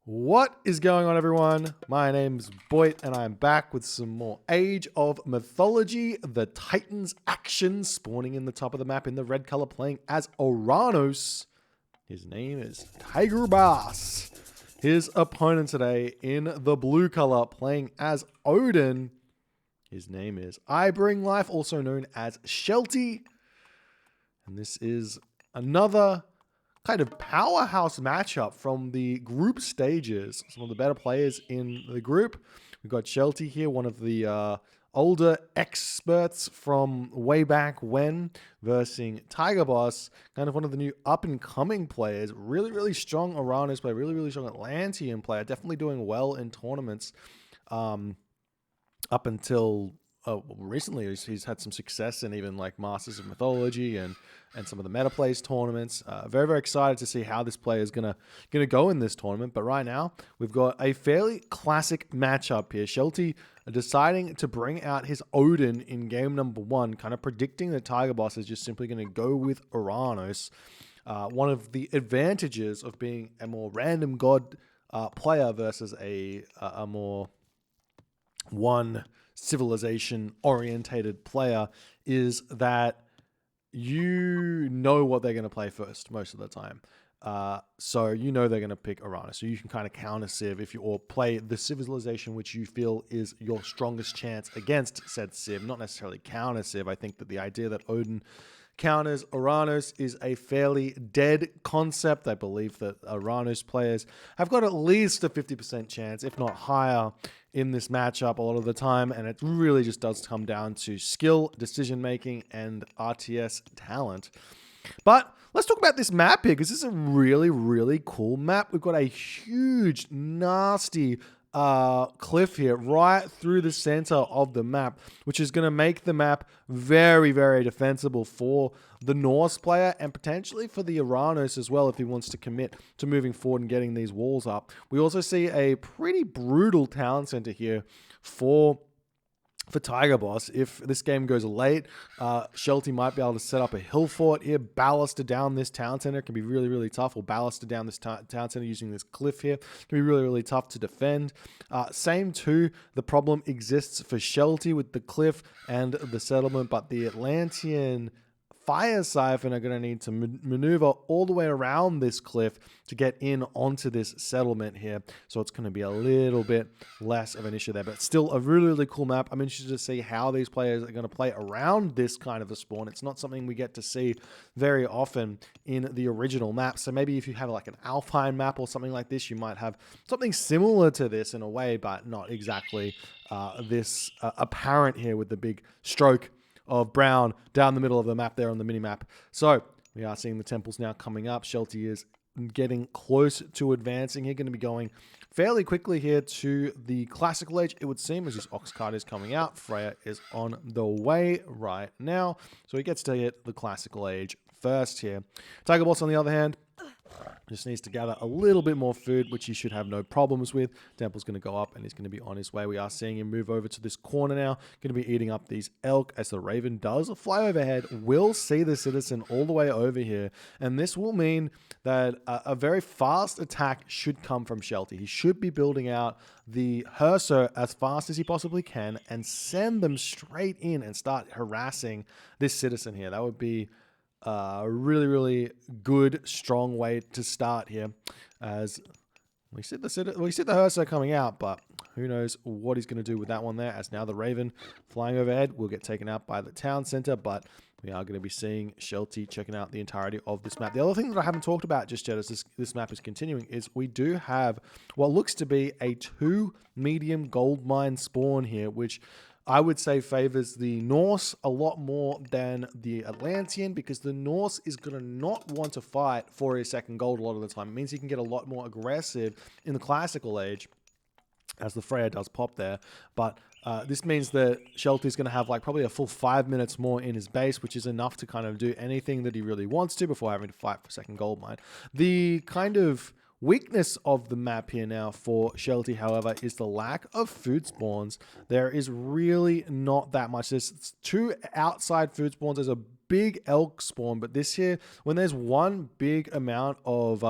What is going on, everyone? My name's Boit, and I'm back with some more Age of Mythology. The Titans action spawning in the top of the map in the red color, playing as Oranos. His name is Tigerboss. His opponent today in the blue color, playing as Odin. His name is I Bring Life, also known as Shelty. And this is another kind of powerhouse matchup from the group stages. Some of the better players in the group. We've got Shelty here, one of the older experts from way back when, versus Tigerboss, kind of one of the new up-and-coming players. Really strong Oranos player, really strong Atlantean player. Definitely doing well in tournaments up until recently. He's had some success in even like Masters of Mythology and some of the meta plays tournaments. Very excited to see how this player is gonna go in this tournament. But right now we've got a fairly classic matchup here. Shelty deciding to bring out his Odin in game number 1, kind of predicting that Tigerboss is just simply going to go with Oranos. One of the advantages of being a more random god player versus a more one civilization orientated player is that you know what they're going to play first most of the time. So you know they're going to pick Oranos. So you can kind of counter civ if you or play the civilization which you feel is your strongest chance against said civ, not necessarily counter civ. I think that the idea that Odin counters Oranos is a fairly dead concept. I believe that Oranos players have got at least a 50% chance, if not higher, in this matchup a lot of the time, and it really just does come down to skill, decision making, and RTS talent. But let's talk about this map here, because this is a really cool map. We've got a huge, nasty cliff here right through the center of the map, which is going to make the map very defensible for the Norse player and potentially for the Oranos as well if he wants to commit to moving forward and getting these walls up. We also see a pretty brutal town center here for Tigerboss. If this game goes late, Shelty might be able to set up a hill fort here, ballaster down this town center. It can be really tough, or ballaster down this town center using this cliff here. It can be really tough to defend. Same too, the problem exists for Shelty with the cliff and the settlement, but the Atlantean fire siphon are going to need to maneuver all the way around this cliff to get in onto this settlement here. So it's going to be a little bit less of an issue there, but still a really cool map. I'm interested to see how these players are going to play around this kind of a spawn. It's not something we get to see very often in the original map. So maybe if you have like an Alpine map or something like this, you might have something similar to this in a way, but not exactly this apparent here with the big stroke of brown down the middle of the map there on the mini-map. So we are seeing the temples now coming up. Shelty is getting close to advancing here. Going to be going fairly quickly here to the classical age, it would seem, as his ox cart is coming out. Freya is on the way right now. So he gets to hit the classical age first here. Tigerboss, on the other hand, just needs to gather a little bit more food, which he should have no problems with. Temple's going to go up and he's going to be on his way. We are seeing him move over to this corner now. Going to be eating up these elk as the Raven does fly overhead. We'll see the citizen all the way over here. And this will mean that a very fast attack should come from Shelty. He should be building out the Herso as fast as he possibly can and send them straight in and start harassing this citizen here. That would be really good, strong way to start here, as we see the Herso coming out, but who knows what he's going to do with that one there, as now the Raven flying overhead will get taken out by the town center, but we are going to be seeing Shelty checking out the entirety of this map. The other thing that I haven't talked about just yet as this map is continuing is we do have what looks to be a 2 medium gold mine spawn here, which I would say favors the Norse a lot more than the Atlantean, because the Norse is going to not want to fight for his second gold a lot of the time. It means he can get a lot more aggressive in the classical age, as the Freya does pop there. But this means that Shelty is going to have like probably a full 5 minutes more in his base, which is enough to kind of do anything that he really wants to before having to fight for second gold mine. The kind of weakness of the map here now for Shelty, however, is the lack of food spawns. There is really not that much. There's 2 outside food spawns. There's a big elk spawn, but this here, when there's one big amount of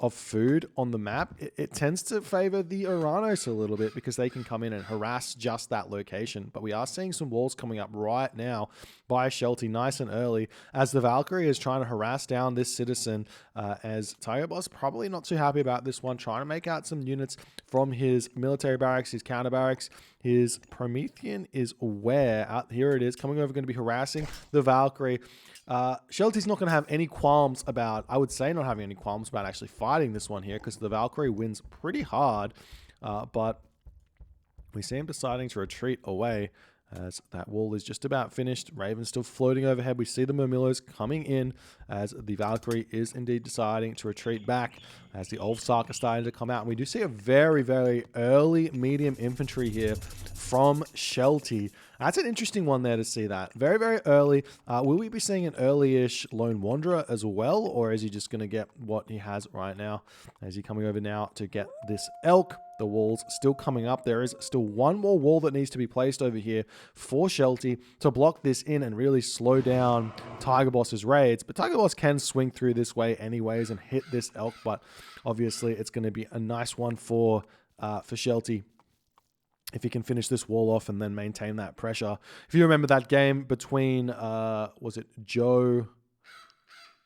of food on the map, it tends to favor the Oranos a little bit because they can come in and harass just that location. But we are seeing some walls coming up right now by Shelty nice and early as the Valkyrie is trying to harass down this citizen, as Tigerboss probably not too happy about this one, trying to make out some units from his military barracks, his counter barracks. His Promethean is aware. Out here it is, coming over, going to be harassing the Valkyrie. Shelty's not going to have any qualms about, I would say not having any qualms about actually fighting this one here, because the Valkyrie wins pretty hard, but we see him deciding to retreat away as that wall is just about finished. Raven's still floating overhead. We see the Murmillos coming in as the Valkyrie is indeed deciding to retreat back as the Ulfsark are starting to come out. And we do see a very, very early medium infantry here from Shelty. That's an interesting one there to see that. Very, very early. Will we be seeing an early-ish Lone Wanderer as well? Or is he just going to get what he has right now? Is he coming over now to get this Elk? The wall's still coming up. There is still one more wall that needs to be placed over here for Shelty to block this in and really slow down Tigerboss's raids. But Tigerboss can swing through this way anyways and hit this Elk. But obviously it's going to be a nice one for Shelty if he can finish this wall off and then maintain that pressure. If you remember that game between, was it Joe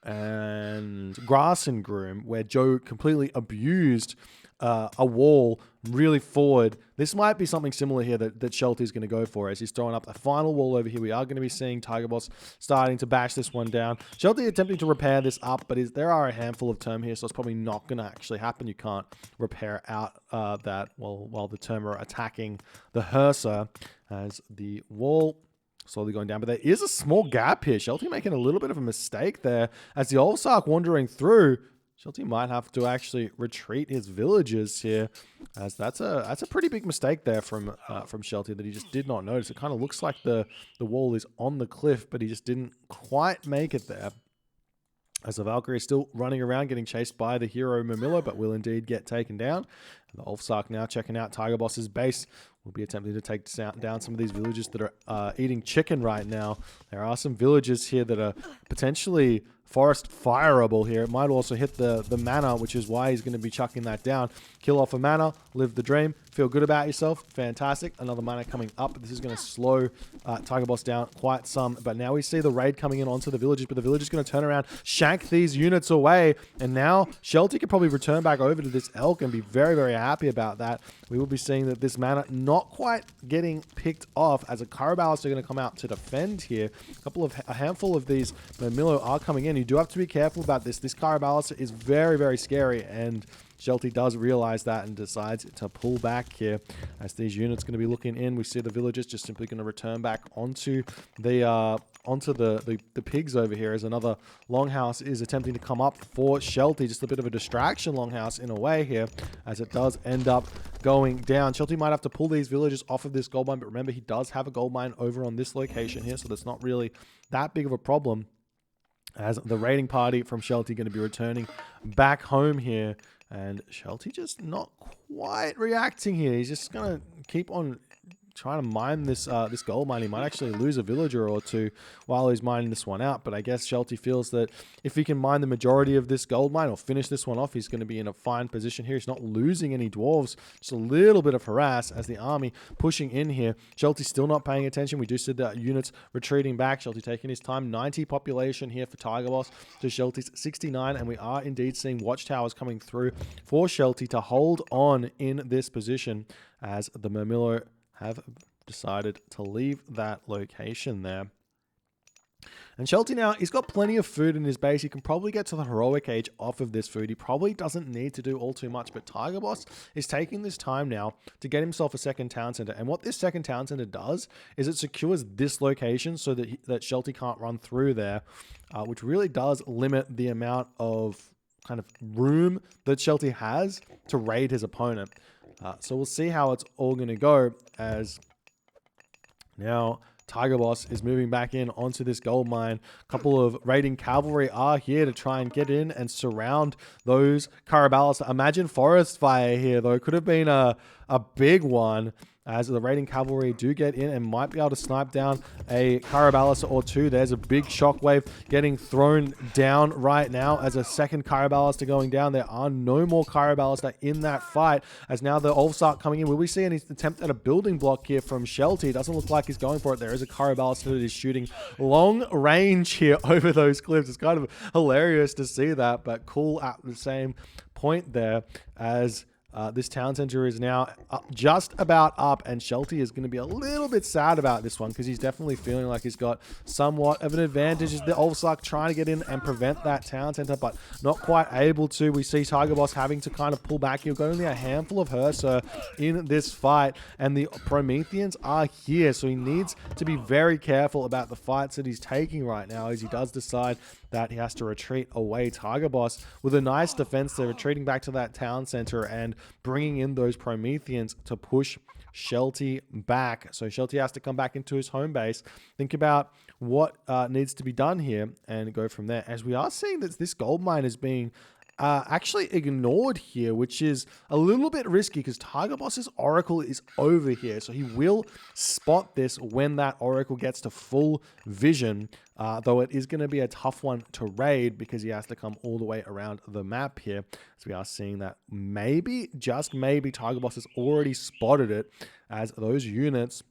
and Grass and Groom, where Joe completely abused a wall really forward. This might be something similar here that Shelty's going to go for as he's throwing up a final wall over here. We are going to be seeing Tigerboss starting to bash this one down. Shelty attempting to repair this up, but there are a handful of term here, so it's probably not going to actually happen. You can't repair out that while the term are attacking the Hersa as the wall slowly going down. But there is a small gap here. Shelty making a little bit of a mistake there as the Ulfsark wandering through. Shelty might have to actually retreat his villagers here, as that's a pretty big mistake there from Shelty that he just did not notice. It kind of looks like the wall is on the cliff, but he just didn't quite make it there. As the Valkyrie is still running around, getting chased by the hero Murmillo, but will indeed get taken down. And the Ulfsark now checking out Tigerboss's base. Will be attempting to take down some of these villagers that are eating chicken right now. There are some villagers here that are potentially forest fireable here. It might also hit the mana, which is why he's going to be chucking that down. Kill off a mana, live the dream, feel good about yourself. Fantastic. Another mana coming up. This is going to slow Tigerboss down quite some. But now we see the raid coming in onto the villagers, but the villagers going to turn around, shank these units away. And now Shelty could probably return back over to this Elk and be very, very happy about that. We will be seeing that this mana not quite getting picked off as a Caraballas are going to come out to defend here. A handful of these Murmillo are coming in. You do have to be careful about this. This Caraballas is very, very scary, and Shelty does realize that and decides to pull back here as these units going to be looking in. We see the villagers just simply going to return back onto the pigs over here as another Longhouse is attempting to come up for Shelty. Just a bit of a distraction Longhouse in a way here as it does end up going down. Shelty might have to pull these villagers off of this gold mine, but remember he does have a gold mine over on this location here, so that's not really that big of a problem as the raiding party from Shelty going to be returning back home here. And Shelty just not quite reacting here. He's just going to keep on trying to mine this gold mine. He might actually lose a villager or two while he's mining this one out. But I guess Shelty feels that if he can mine the majority of this gold mine or finish this one off, he's going to be in a fine position here. He's not losing any dwarves. Just a little bit of harass as the army pushing in here. Shelty's still not paying attention. We do see the units retreating back. Shelty taking his time. 90 population here for Tigerboss to Shelty's 69. And we are indeed seeing watchtowers coming through for Shelty to hold on in this position as the Murmillo have decided to leave that location there. And Shelty now, he's got plenty of food in his base. He can probably get to the heroic age off of this food. He probably doesn't need to do all too much, but Tigerboss is taking this time now to get himself a second town center. And what this second town center does is it secures this location so that Shelty can't run through there, which really does limit the amount of kind of room that Shelty has to raid his opponent. So we'll see how it's all going to go as now Tigerboss is moving back in onto this gold mine. A couple of raiding cavalry are here to try and get in and surround those Caraballas. Imagine forest fire here, though. It could have been a big one as the raiding cavalry do get in and might be able to snipe down a Carabalista or two. There's a big shockwave getting thrown down right now as a second Carabalista going down. There are no more Carabalista in that fight, as now the Ulf start coming in. Will we see any attempt at a building block here from Shelty? Doesn't look like he's going for it. There is a Carabalista that is shooting long range here over those cliffs. It's kind of hilarious to see that, but cool at the same point there, as this town center is now just about up, and Shelty is going to be a little bit sad about this one because he's definitely feeling like he's got somewhat of an advantage as the Ulfsark trying to get in and prevent that town center, but not quite able to. We see Tigerboss having to kind of pull back. He'll got only a handful of Hersa in this fight, and the Prometheans are here, so he needs to be very careful about the fights that he's taking right now, as he does decide that he has to retreat away. Tigerboss with a nice defense there, retreating back to that town center and bringing in those Prometheans to push Shelty back. So Shelty has to come back into his home base, think about what needs to be done here, and go from there. As we are seeing that this gold mine is being actually ignored here, which is a little bit risky because Tigerboss's Oracle is over here. So he will spot this when that Oracle gets to full vision, though it is going to be a tough one to raid because he has to come all the way around the map here. So we are seeing that maybe, just maybe, Tigerboss has already spotted it, as those units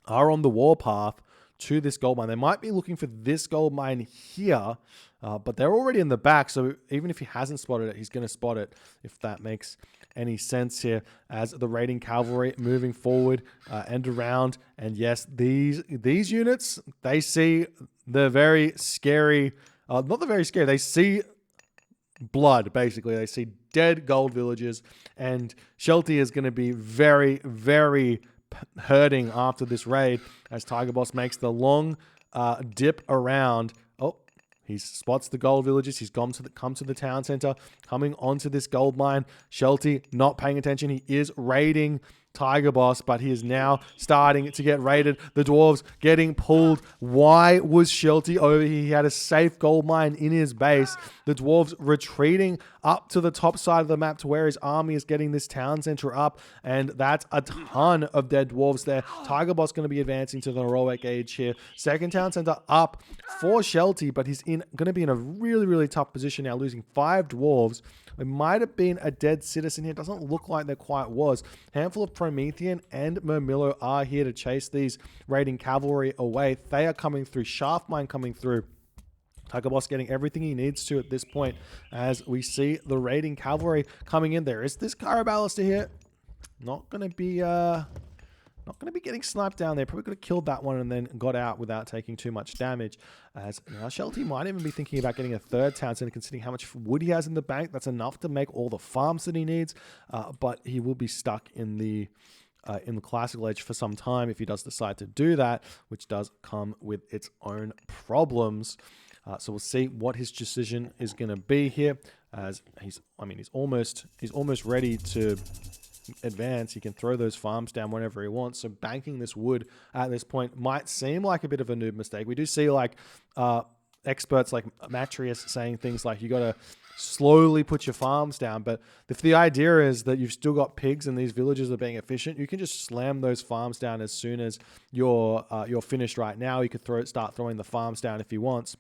are on the warpath to this gold mine. They might be looking for this gold mine here, but they're already in the back, so even if he hasn't spotted it, he's going to spot it, if that makes any sense here, as the raiding cavalry moving forward and around. And yes, these units, they see the very scary, not the very scary, they see blood, basically. They see dead gold villagers, and Shelty is going to be very, very hurting after this raid, as Tigerboss makes the long dip around. Oh, he spots the gold villages. He's come to the town center, coming onto this gold mine. Shelty not paying attention. He is raiding Tigerboss, but he is now starting to get raided. The dwarves getting pulled. Why was Shelty over here? He had a safe gold mine in his base. The dwarves retreating up to the top side of the map to where his army is getting this town center up, and that's a ton of dead dwarves there. Tigerboss going to be advancing to the heroic age here. Second town center up for Shelty, but he's going to be in a really, really tough position now, losing 5 dwarves. There might have been a dead citizen here. Doesn't look like there quite was. Handful of Promethean and Murmillo are here to chase these raiding cavalry away. They are coming through. Shaftmine coming through. Tigerboss getting everything he needs to at this point, as we see the raiding cavalry coming in. There is this Carabalista here. Not going to be getting sniped down there. Probably could have killed that one and then got out without taking too much damage. As now Shelty might even be thinking about getting a third town center, considering how much wood he has in the bank. That's enough to make all the farms that he needs, but he will be stuck in the classical age for some time if he does decide to do that, which does come with its own problems. So we'll see what his decision is going to be here, as he's almost ready to advance. He can throw those farms down whenever he wants, so banking this wood at this point might seem like a bit of a noob mistake. We do see like experts like Matrius saying things like you got to slowly put your farms down, but if the idea is that you've still got pigs and these villages are being efficient, you can just slam those farms down as soon as you're finished. Right now you could start throwing the farms down if he wants.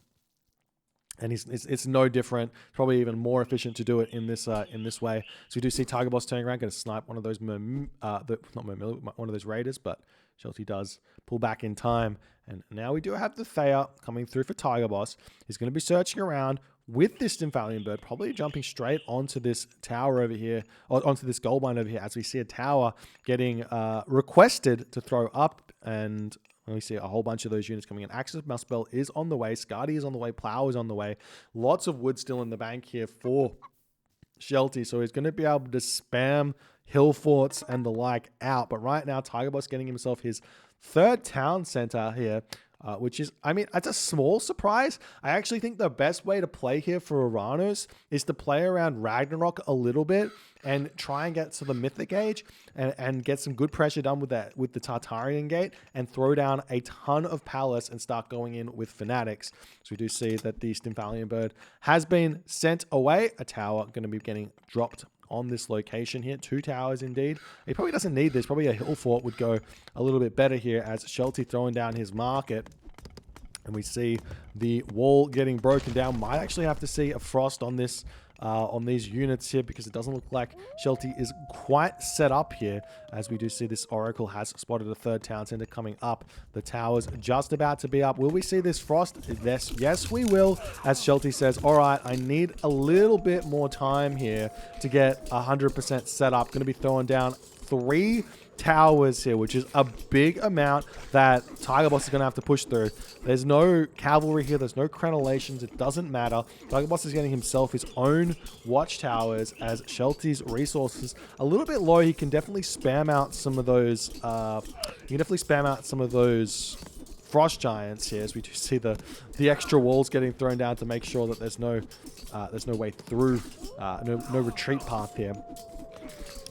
And it's no different, probably even more efficient to do it in this way. So we do see Tigerboss turning around, going to snipe one of those one of those raiders, but Shelty does pull back in time. And now we do have the Thea coming through for Tigerboss. He's going to be searching around with this Stymphalian bird, probably jumping straight onto this tower over here, or onto this gold mine over here, as we see a tower getting requested to throw up, and we see a whole bunch of those units coming in. Axis Muspel is on the way. Skadi is on the way. Plow is on the way. Lots of wood still in the bank here for Shelty. So he's going to be able to spam hill forts and the like out. But right now, Tigerboss getting himself his third town center here, which is, it's a small surprise. I actually think the best way to play here for Oranos is to play around Ragnarok a little bit and try and get to the Mythic Age and get some good pressure done with the Tartarian Gate, and throw down a ton of Palace and start going in with Fanatics. So we do see that the Stymphalian bird has been sent away. A tower going to be getting dropped on this location here. 2 towers indeed. He probably doesn't need this. Probably a hill fort would go a little bit better here as Shelty throwing down his market. And we see the wall getting broken down. Might actually have to see a frost on this, on these units here, because it doesn't look like Shelty is quite set up here. As we do see this Oracle has spotted a 3rd town center coming up. The tower's just about to be up. Will we see this frost? Yes, we will. As Shelty says, all right, I need a little bit more time here to get 100% set up. Going to be throwing down 3 towers here, which is a big amount that Tigerboss is going to have to push through. There's no cavalry here. There's no crenellations. It doesn't matter. Tigerboss is getting himself his own watchtowers as Shelty's resources a little bit low. He can definitely spam out some of those. Frost giants here, as we do see the extra walls getting thrown down to make sure that there's no way through, no retreat path here.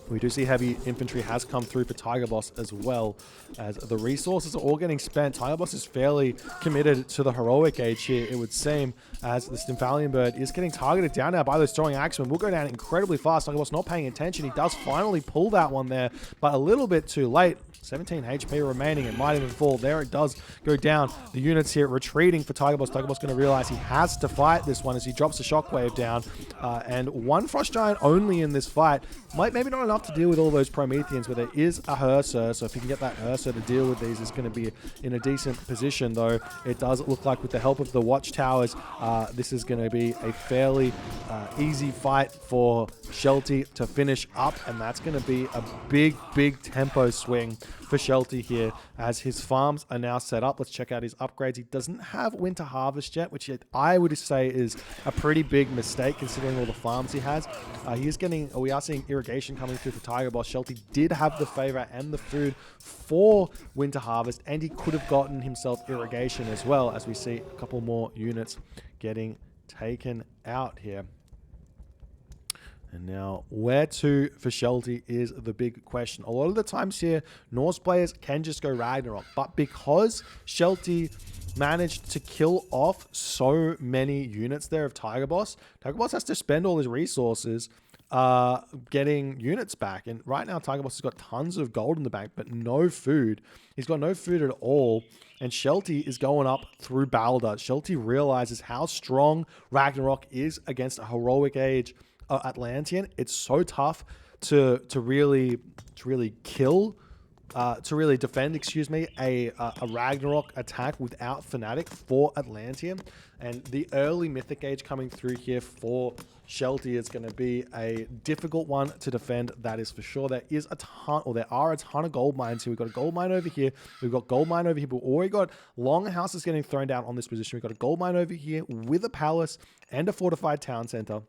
We do see heavy infantry has come through for Tigerboss as well, as the resources are all getting spent. Tigerboss is fairly committed to the heroic age here, it would seem, as the Stymphalian bird is getting targeted down now by those throwing axemen. Will go down incredibly fast. Tigerboss not paying attention. He does finally pull that one there, but a little bit too late. 17 HP remaining. It might even fall. There it does go down. The units here retreating for Tigerboss. Tigerboss going to realize he has to fight this one as he drops a shockwave down. And 1 Frost Giant only in this fight. Maybe not enough to deal with all those Prometheans, but there is a Hersir. So if you can get that Hersir to deal with these, it's going to be in a decent position, though. It does look like with the help of the watchtowers, this is going to be a fairly easy fight for Shelty to finish up. And that's going to be a big tempo swing for Shelty here, as his farms are now set up. Let's check out his upgrades. He doesn't have Winter Harvest yet, which I would say is a pretty big mistake considering all the farms he has. We are seeing irrigation coming through for Tigerboss. Shelty did have the favor and the food for Winter Harvest, and he could have gotten himself irrigation as well, as we see a couple more units getting taken out here. And now, where to for Shelty is the big question. A lot of the times here, Norse players can just go Ragnarok. But because Shelty managed to kill off so many units there of Tigerboss, Tigerboss has to spend all his resources getting units back. And right now, Tigerboss has got tons of gold in the bank, but no food. He's got no food at all. And Shelty is going up through Balder. Shelty realizes how strong Ragnarok is against a heroic age Atlantean. It's so tough to really defend, a Ragnarok attack without Fnatic for Atlantean. And the early Mythic Age coming through here for Shelty is going to be a difficult one to defend, that is for sure. There are a ton of gold mines here. We've got a gold mine over here. We've got gold mine over here. But we've already got longhouses getting thrown down on this position. We've got a gold mine over here with a palace and a fortified town center.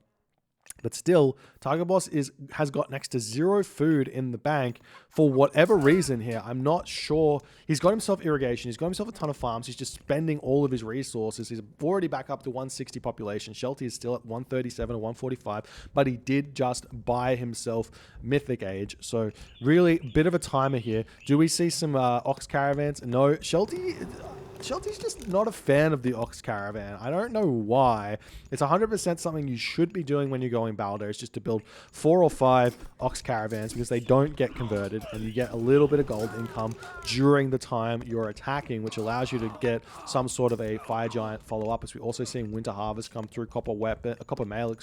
But still, Tigerboss has got next to 0 food in the bank for whatever reason here. I'm not sure. He's got himself irrigation. He's got himself a ton of farms. He's just spending all of his resources. He's already back up to 160 population. Shelty is still at 137 or 145, but he did just buy himself Mythic Age. So really, bit of a timer here. Do we see some Ox Caravans? No. Shelty's just not a fan of the Ox Caravan. I don't know why. It's 100% something you should be doing when you're going Balder. It's just to build 4 or 5 Ox Caravans, because they don't get converted and you get a little bit of gold income during the time you're attacking, which allows you to get some sort of a Fire Giant follow-up, as we're also seeing Winter Harvest come through, Copper Mail,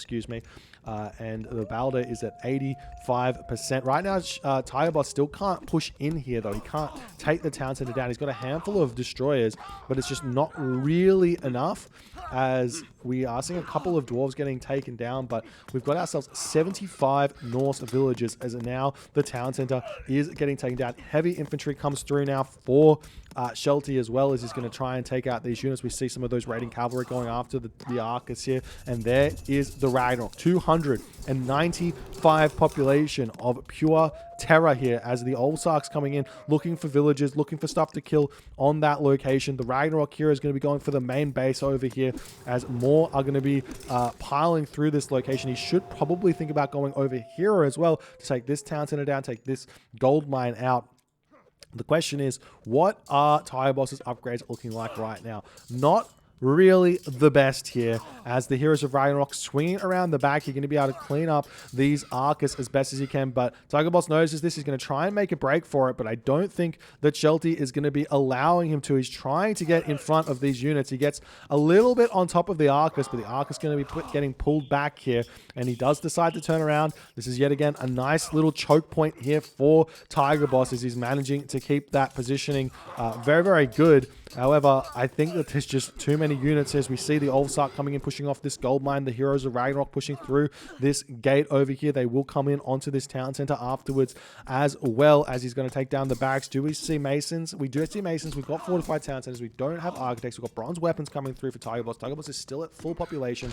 and the Balder is at 85%. Right now, Tigerboss still can't push in here, though. He can't take the town center down. He's got a handful of destroyers, but it's just not really enough, as we are seeing a couple of dwarves getting taken down. But we've got ourselves 75 Norse villages, as now the town center is getting taken down. Heavy infantry comes through now for Shelty, as well, as he's going to try and take out these units. We see some of those raiding cavalry going after the Arcus here, and there is the Ragnarok. 295 population of pure terror here, as the Olsarks coming in, looking for villages, looking for stuff to kill on that location. The Ragnarok here is going to be going for the main base over here, as more are going to be piling through this location. He should probably think about going over here as well to take this town center down, take this gold mine out. The question is, what are Tigerboss's upgrades looking like right now? Not really the best here, as the Heroes of Ragnarok swinging around the back. You're going to be able to clean up these Arcus as best as you can, but Tigerboss knows this. He's going to try and make a break for it, but I don't think that Shelty is going to be allowing him to. He's trying to get in front of these units. He gets a little bit on top of the Arcus, but the Arcus is going to be getting pulled back here, and he does decide to turn around. This is yet again a nice little choke point here for Tigerboss, as he's managing to keep that positioning very, very good. However, I think that there's just too many units as we see the Ulfsark coming in, pushing off this gold mine. The Heroes of Ragnarok pushing through this gate over here. They will come in onto this town center afterwards, as well as he's going to take down the barracks. Do we see Masons? We do see Masons. We've got fortified town centers. We don't have architects. We've got bronze weapons coming through for Tigerboss. Tigerboss is still at full population.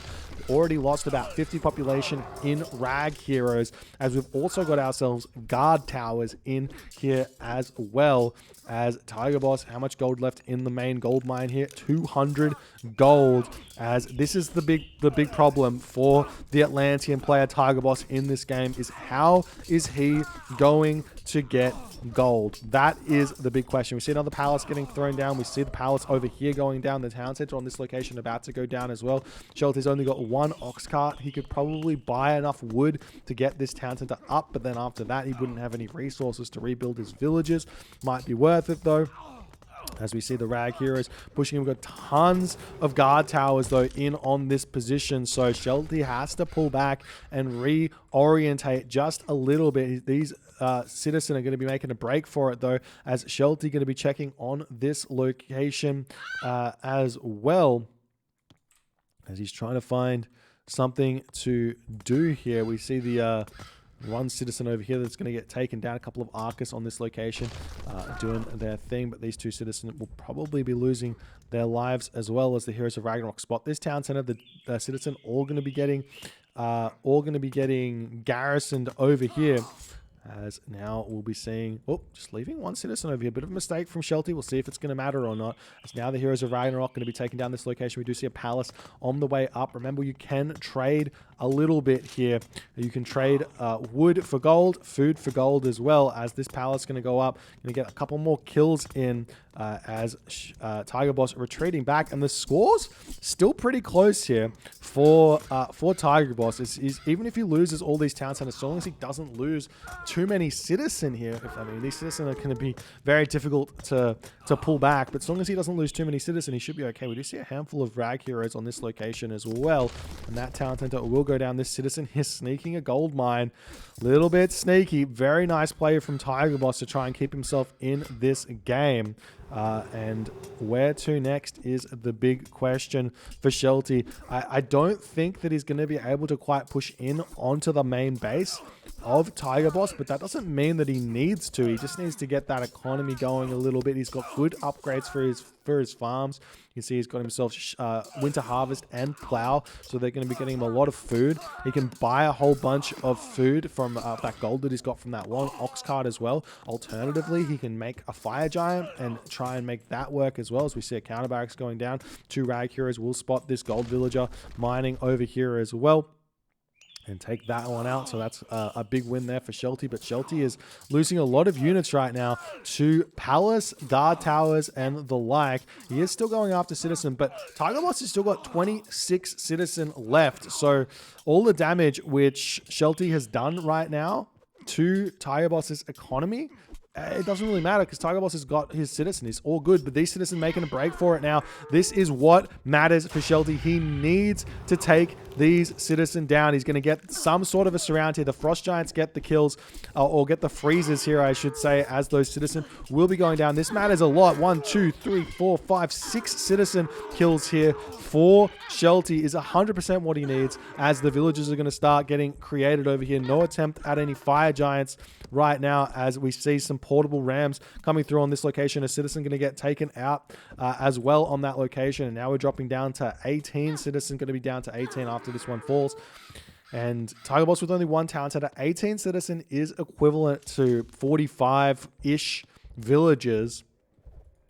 Already lost about 50 population in Rag Heroes, as we've also got ourselves guard towers in here as well. As Tigerboss, how much gold left in the main gold mine here? 200 gold, as this is the big problem for the Atlantean player Tigerboss in this game, is how is he going to get gold? That is the big question. We see another palace getting thrown down. We see the palace over here going down. The town center on this location about to go down as well. Shelty's only got one ox cart. He could probably buy enough wood to get this town center up, but then after that he wouldn't have any resources to rebuild his villages. Might be worth it though, as we see the Rag Heroes pushing him. We've got tons of guard towers though in on this position, so Shelty has to pull back and reorientate just a little bit. These citizen are going to be making a break for it though, as Shelty going to be checking on this location as well, as he's trying to find something to do here. We see the one citizen over here that's going to get taken down. A couple of Arcus on this location doing their thing, but these two citizens will probably be losing their lives, as well as the Heroes of Ragnarok spot this town center. The citizen all going to be getting garrisoned over here, as now we'll be seeing, oh, just leaving one citizen over here. Bit of a mistake from Shelty. We'll see if it's going to matter or not. As now the Heroes of Ragnarok going to be taking down this location. We do see a palace on the way up. Remember, you can trade a little bit here. You can trade wood for gold, food for gold as well, as this palace is going to go up. Going to get a couple more kills in as Tigerboss retreating back, and the score's still pretty close here for Tigerboss. Even if he loses all these town centers, so long as he doesn't lose too many citizen here, these citizens are going to be very difficult to pull back, but as long as he doesn't lose too many citizens, he should be okay. We do see a handful of Rag Heroes on this location as well, and that town center will go down. This citizen is sneaking a gold mine. Little bit sneaky. Very nice play from Tigerboss to try and keep himself in this game. And where to next is the big question for Shelty. I don't think that he's going to be able to quite push in onto the main base of Tigerboss, but that doesn't mean that he needs to. He just needs to get that economy going a little bit. He's got good upgrades for his farms. You can see he's got himself winter harvest and plow, so they're going to be getting him a lot of food. He can buy a whole bunch of food from that gold that he's got from that one ox cart as well. Alternatively, he can make a fire giant and try and make that work as well, as we see a counter barracks going down. Two Rag Heroes will spot this gold villager mining over here as well and take that one out. So that's a big win there for Shelty, but Shelty is losing a lot of units right now to palace, guard towers, and the like. He is still going after citizen, but Tigerboss has still got 26 citizen left. So all the damage which Shelty has done right now to Tigerboss's economy, it doesn't really matter, because Tigerboss has got his citizen. He's all good, but these citizens making a break for it now. This is what matters for Shelty. He needs to take these citizens down. He's going to get some sort of a surround here. The Frost Giants get the kills, or get the freezes here, I should say, as those citizens will be going down. This matters a lot. 1, 2, 3, 4, 5, 6 citizen kills here for Shelty is 100% what he needs, as the villages are going to start getting created over here. No attempt at any fire giants right now, as we see some portable rams coming through on this location. A citizen going to get taken out as well on that location, and now we're dropping down to 18. Citizen going to be down to 18 after this one falls. And Tigerboss with only one town center, 18 citizen is equivalent to 45-ish villages.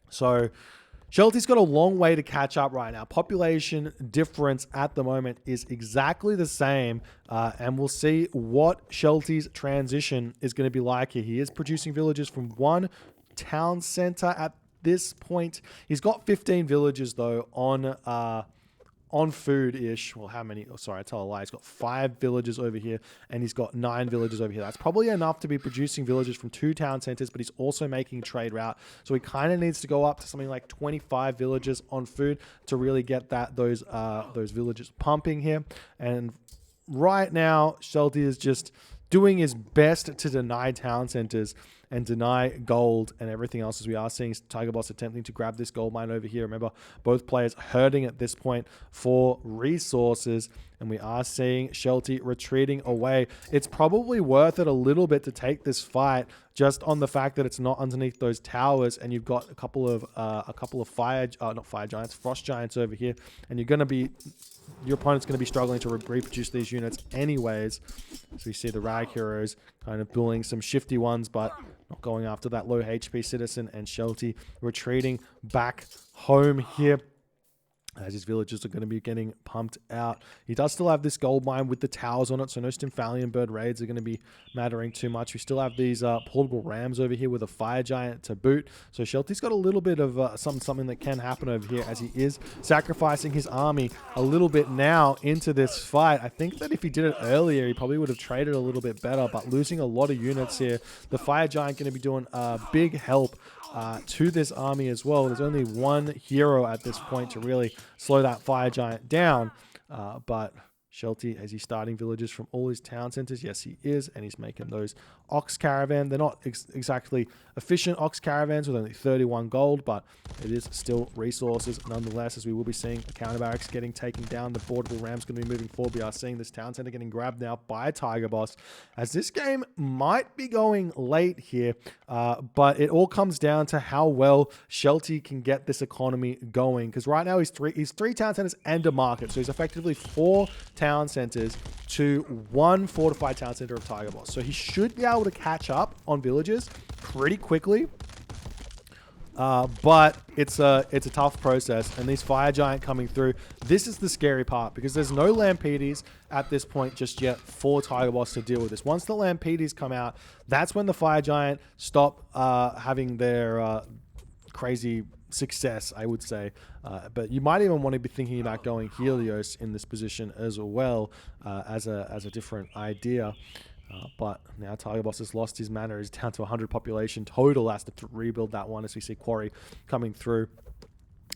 So Shelty's got a long way to catch up right now. Population difference at the moment is exactly the same, and we'll see what Shelty's transition is going to be like here. He is producing villages from one town center at this point. He's got 15 villagers though on food-ish. Well, how many? Oh, sorry, I tell a lie. He's got 5 villagers over here, and he's got 9 villagers over here. That's probably enough to be producing villagers from 2 town centers, but he's also making trade route. So he kind of needs to go up to something like 25 villagers on food to really get those villagers pumping here. And right now, Shelty is just doing his best to deny town centers and deny gold and everything else, as we are seeing Tigerboss attempting to grab this gold mine over here. Remember, both players hurting at this point for resources, and we are seeing Shelty retreating away. It's probably worth it a little bit to take this fight just on the fact that it's not underneath those towers, and you've got a couple of frost giants over here, and your opponent's going to be struggling to reproduce these units anyways. So we see the Rag Heroes kind of bullying some shifty ones, but not going after that low HP citizen, and Shelty retreating back home here as his villagers are going to be getting pumped out. He does still have this gold mine with the towers on it, so no Stymphalian bird raids are going to be mattering too much. We still have these portable rams over here with a fire giant to boot. So Shelty's got a little bit of something that can happen over here, as he is sacrificing his army a little bit now into this fight. I think that if he did it earlier, he probably would have traded a little bit better, but losing a lot of units here. The fire giant going to be doing big help to this army as well. There's only one hero at this point to really slow that fire giant down, but Shelty, is he starting villagers from all his town centers? Yes, he is, and he's making those ox caravan. They're not exactly efficient ox caravans with only 31 gold, but it is still resources nonetheless, as we will be seeing the counter barracks getting taken down. The portable ram's going to be moving forward. We are seeing this town center getting grabbed now by Tigerboss, as this game might be going late here, but it all comes down to how well Shelty can get this economy going, because right now he's three town centers and a market, so he's effectively 4 town centers to 1 fortified town center of Tigerboss. So he should be able to catch up on villages pretty quickly, but it's a tough process. And these fire giant coming through, this is the scary part, because there's no Lampedes at this point just yet for Tigerboss to deal with this. Once the Lampedes come out, that's when the fire giant stop having their crazy success, I would say. But you might even want to be thinking about going Helios in this position as well, as a different idea. But now Tigerboss has lost his mana. He's down to 100 population total. Has to rebuild that one, as we see Quarry coming through.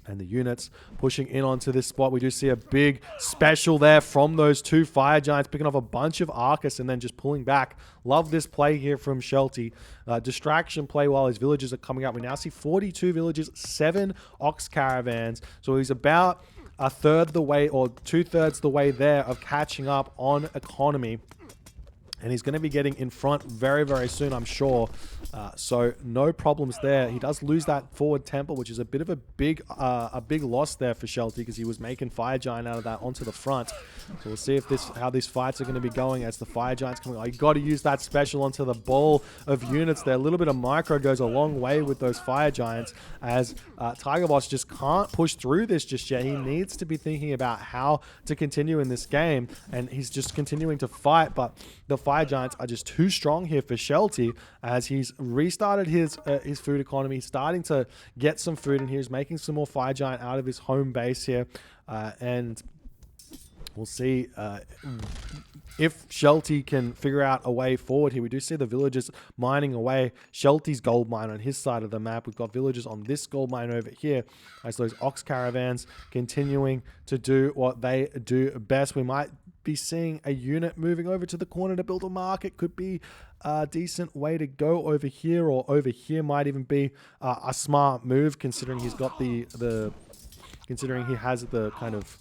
And the units pushing in onto this spot. We do see a big special there from those 2 fire giants, picking off a bunch of Arcus and then just pulling back. Love this play here from Shelty. Distraction play while his villagers are coming up. We now see 42 villagers, 7 ox caravans. So he's about a third the way, or 2/3 the way there of catching up on economy. And he's going to be getting in front very, very soon, I'm sure. So no problems there. He does lose that forward temple, which is a bit of a big loss there for Shelty, because he was making fire giant out of that onto the front. So we'll see how these fights are going to be going as the fire giant's coming. Oh, you got to use that special onto the ball of units there. A little bit of micro goes a long way with those fire giants, as Tigerboss just can't push through this just yet. He needs to be thinking about how to continue in this game, and he's just continuing to fight, but the fire giants are just too strong here for Shelty, as he's restarted his food economy. He's starting to get some food in here. He's making some more fire giant out of his home base here, and we'll see if Shelty can figure out a way forward here. We do see the villagers mining away Shelty's gold mine on his side of the map. We've got villagers on this gold mine over here, as those ox caravans continuing to do what they do best. We might be seeing a unit moving over to the corner to build a market. Could be a decent way to go over here, or over here might even be a smart move, considering he's got considering he has the kind of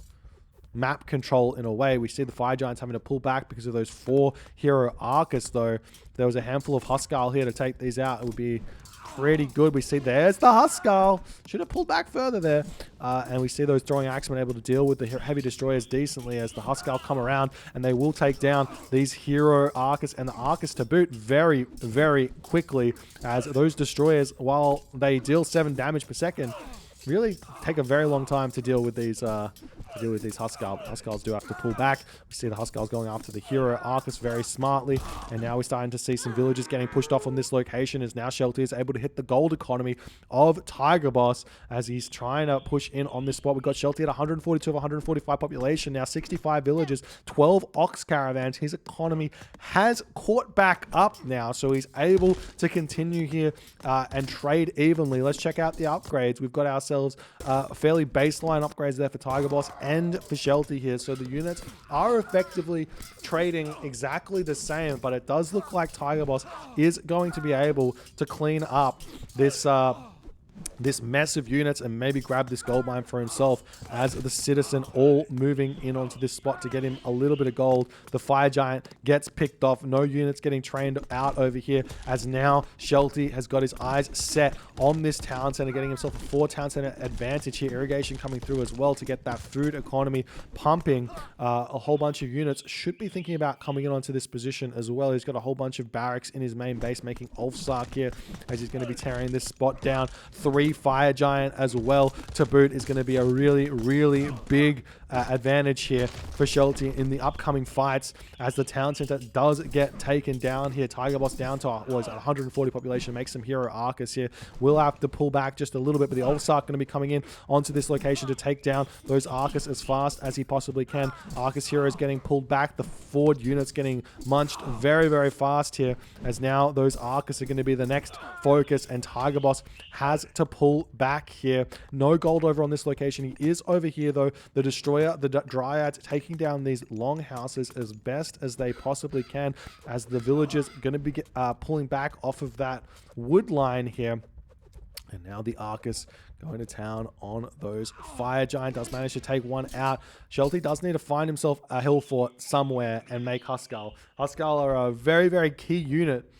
map control in a way. We see the fire giants having to pull back because of those 4 hero Arcus, though. If there was a handful of Huskarl here to take these out, it would be pretty good. We see there's the Huskarl. Should have pulled back further there. And we see those throwing axemen able to deal with the heavy destroyers decently, as the Huskarl come around, and they will take down these hero Arcus and the Arcus to boot very, very quickly, as those destroyers, while they deal 7 damage per second, really take a very long time to deal with these to deal with these Huskarl. Huskarls do have to pull back. We see the Huskarls going after the hero Arcus very smartly, and now we're starting to see some villagers getting pushed off on this location as now Shelty is able to hit the gold economy of Tigerboss as he's trying to push in on this spot. We've got Shelty at 142 of 145 population, now 65 villages, 12 ox caravans. His economy has caught back up now, so he's able to continue here and trade evenly. Let's check out the upgrades. We've got ourselves fairly baseline upgrades there for Tigerboss and for Shelty here, so the units are effectively trading exactly the same, but it does look like Tigerboss is going to be able to clean up this mess of units and maybe grab this gold mine for himself as the citizen all moving in onto this spot to get him a little bit of gold. The fire giant gets picked off. No units getting trained out over here as now Shelty has got his eyes set on this town center, getting himself a 4 town center advantage here. Irrigation coming through as well to get that food economy pumping. A whole bunch of units should be thinking about coming in onto this position as well. He's got a whole bunch of barracks in his main base making Ulfsark here as he's going to be tearing this spot down. 3 fire giant as well to boot is going to be a really big advantage here for Shelty in the upcoming fights as the town center does get taken down here. Tigerboss down to 140 population, makes some hero Arcus here. We'll have to pull back just a little bit, but the Ulfsark going to be coming in onto this location to take down those Arcus as fast as he possibly can. Arcus hero is getting pulled back. The Ford units getting munched very fast here as now those Arcus are going to be the next focus, and Tigerboss has to pull back here. No gold over on this location. He is over here though. The Destroyer, the Dryads taking down these long houses as best as they possibly can as the villagers going to be pulling back off of that wood line here. And now the Arcus going to town on those fire giant. Does manage to take one out. Shelty does need to find himself a hill fort somewhere and make Huskarl. Huskarl are a very key unit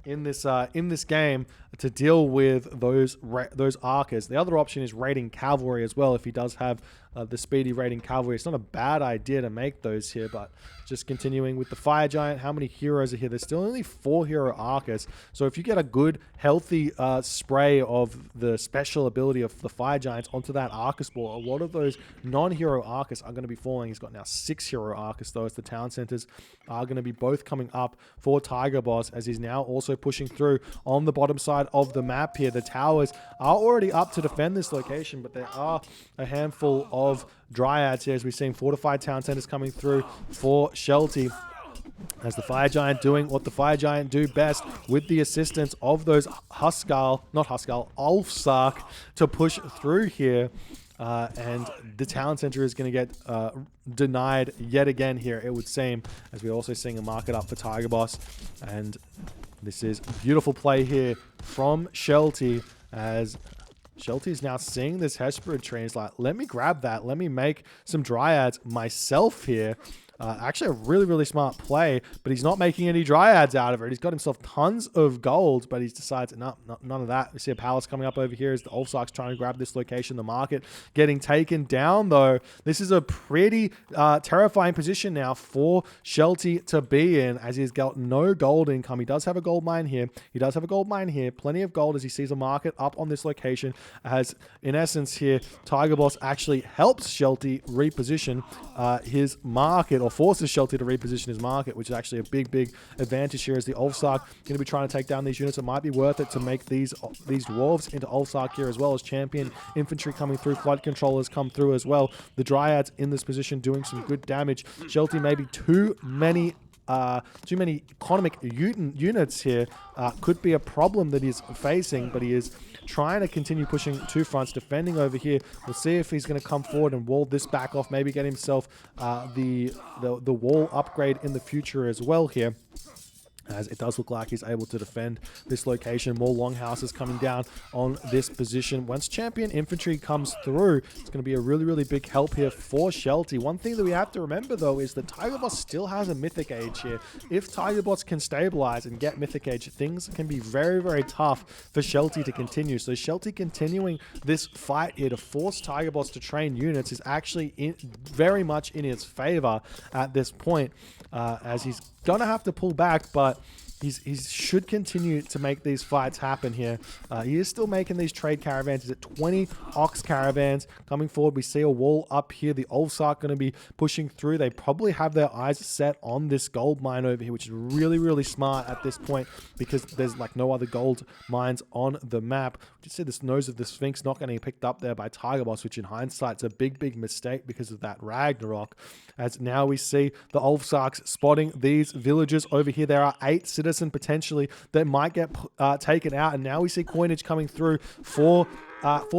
in this game to deal with those Arcus. The other option is raiding cavalry as well if he does have the speedy raiding cavalry. It's not a bad idea to make those here, but just continuing with the fire giant. How many heroes are here? There's still only 4 hero Arcus, so if you get a good healthy spray of the special ability of the fire giants onto that Arcus ball, a lot of those non-hero Arcus are going to be falling. He's got now 6 hero Arcus though, as the town centers are going to be both coming up for Tigerboss as he's now also pushing through on the bottom side of the map here. The towers are already up to defend this location, but there are a handful of Dryads here as we're seeing fortified town centers coming through for Shelty, as the fire giant doing what the fire giant do best with the assistance of those Ulfsark to push through here. And the town center is going to get denied yet again here, it would seem, as we're also seeing a market up for Tigerboss. And this is beautiful play here from Shelty as Shelty is now seeing this Hesperid tree and is like, let me grab that. Let me make some Dryads myself here. Actually a really smart play, but he's not making any Dryads out of it. He's got himself tons of gold, but he's decided, no, none of that. We see a palace coming up over here as the Ulfsark's trying to grab this location. The market getting taken down, though. This is a pretty terrifying position now for Shelty to be in, as he's got no gold income. He does have a gold mine here. Plenty of gold as he sees a market up on this location, as in essence here, Tigerboss actually helps Shelty reposition his market, or forces Shelty to reposition his market, which is actually a big advantage here as the Ulfsark going to be trying to take down these units. It might be worth it to make these dwarves into Ulfsark here, as well as champion infantry coming through. Flood controllers come through as well. The Dryads in this position doing some good damage. Shelty maybe too many economic units here could be a problem that he's facing, but he is trying to continue pushing 2 fronts, defending over here. We'll see if he's going to come forward and wall this back off, maybe get himself the wall upgrade in the future as well here, as it does look like he's able to defend this location. More longhouses coming down on this position. Once champion infantry comes through, it's going to be a really big help here for Shelty. One thing that we have to remember though is that Tigerboss still has a mythic age here. If Tigerboss can stabilize and get mythic age, things can be very tough for Shelty to continue. So Shelty continuing this fight here to force Tigerboss to train units is actually very much in his favor at this point, as he's gonna have to pull back, but he should continue to make these fights happen here. He is still making these trade caravans. He's at 20 ox caravans coming forward. We see a wall up here. The Ulfsark going to be pushing through. They probably have their eyes set on this gold mine over here, which is really, really smart at this point because there's like no other gold mines on the map. You see this nose of the Sphinx not getting picked up there by Tigerboss, which in hindsight is a big, big mistake because of that Ragnarok. As now we see the Ulfsarks spotting these villagers over here. There are 8 citizen potentially that might get taken out, and now we see coinage coming through for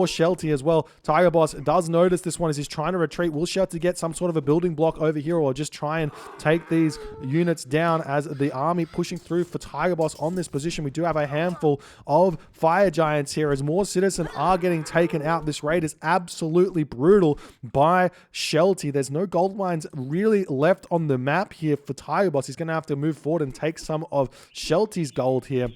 Shelty as well. Tigerboss does notice this one as he's trying to retreat. Will Shelty get some sort of a building block over here or just try and take these units down as the army pushing through for Tigerboss on this position? We do have a handful of fire giants here as more citizens are getting taken out. This raid is absolutely brutal by Shelty. There's no gold mines really left on the map here for Tigerboss. He's going to have to move forward and take some of Shelty's gold here,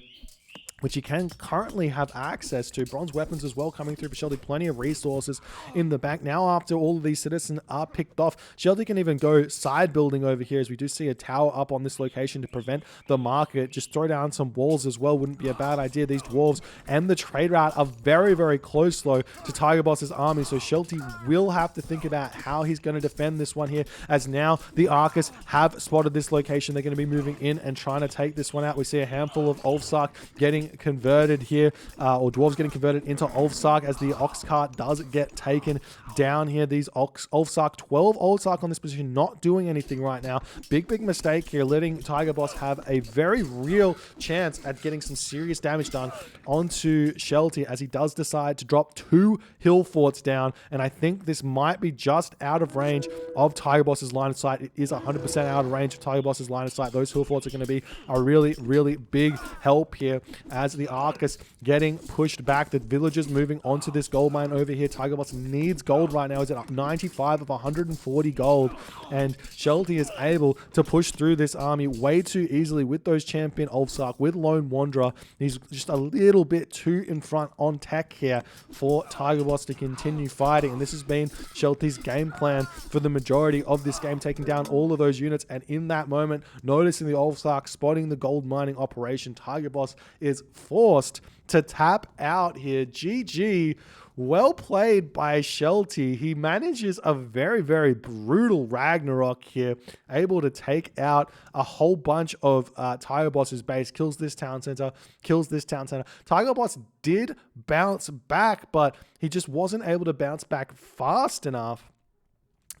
which he can currently have access to. Bronze weapons as well coming through for Shelty. Plenty of resources in the back. Now after all of these citizens are picked off, Shelty can even go side building over here as we do see a tower up on this location to prevent the market. Just throw down some walls as well. Wouldn't be a bad idea. These dwarves and the trade route are very, very close though to Tigerboss's army. So Shelty will have to think about how he's going to defend this one here, as now the Arcus have spotted this location. They're going to be moving in and trying to take this one out. We see a handful of Ulfsark getting converted here, or dwarves getting converted into Ulfsark as the ox cart does get taken down here. These Ulfsark, 12 Ulfsark on this position, not doing anything right now. Big, big mistake here, letting Tigerboss have a very real chance at getting some serious damage done onto Shelty as he does decide to drop 2 hill forts down. And I think this might be just out of range of Tigerboss's line of sight. It is 100% out of range of Tigerboss's line of sight. Those hill forts are going to be a really, really big help here as the Arcus getting pushed back. The villagers moving onto this gold mine over here. Tigerboss needs gold right now. He's at 95 of 140 gold, and Shelty is able to push through this army way too easily with those champion Ulfsark, with Lone Wanderer. He's just a little bit too in front on tech here for Tigerboss to continue fighting, and this has been Shelty's game plan for the majority of this game, taking down all of those units. And in that moment, noticing the Ulfsark spotting the gold mining operation, Tigerboss is forced to tap out here. GG. Well played by Shelty. He manages a very, very brutal Ragnarok here, able to take out a whole bunch of Tigerboss's base, kills this town center, kills this town center. Tigerboss did bounce back, but he just wasn't able to bounce back fast enough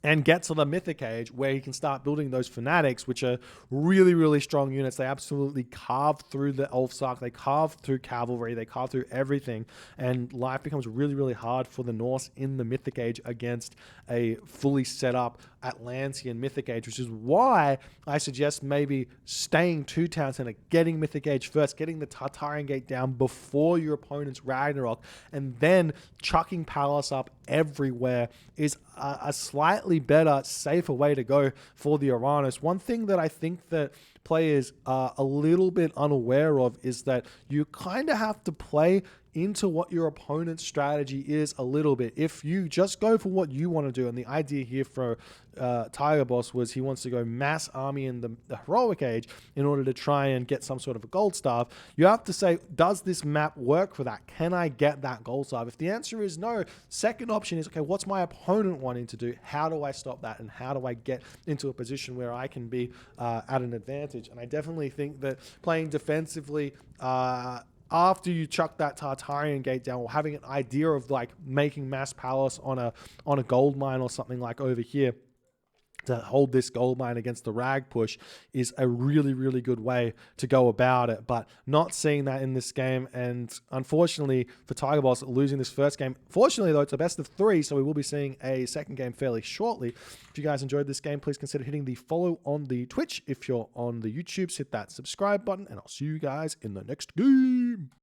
and get to the Mythic Age where he can start building those Fanatics, which are really, really strong units. They absolutely carve through the Ulfsark, they carve through cavalry, they carve through everything, and life becomes really, really hard for the Norse in the Mythic Age against a fully set up Atlantean Mythic Age, which is why I suggest maybe staying to Town Center, getting Mythic Age first, getting the Tartarian Gate down before your opponent's Ragnarok, and then chucking Palace up everywhere is a slightly better, safer way to go for the Oranos. One thing that I think that players are a little bit unaware of is that you kind of have to play into what your opponent's strategy is a little bit. If you just go for what you want to do, and the idea here for Tigerboss was he wants to go mass army in the heroic age in order to try and get some sort of a gold staff, you have to say, does this map work for that? Can I get that gold staff? If the answer is no, second option is, okay, what's my opponent wanting to do? How do I stop that? And how do I get into a position where I can be at an advantage? And I definitely think that playing defensively after you chuck that Tartarian Gate down, or having an idea of like making mass palace on a gold mine or something like over here to hold this gold mine against the rag push, is a really, really good way to go about it. But not seeing that in this game, and unfortunately for Tigerboss, losing this first game. Fortunately though, it's a best of 3, so we will be seeing a second game fairly shortly. If you guys enjoyed this game, please consider hitting the follow on the Twitch. If you're on the YouTubes, hit that subscribe button, and I'll see you guys in the next game.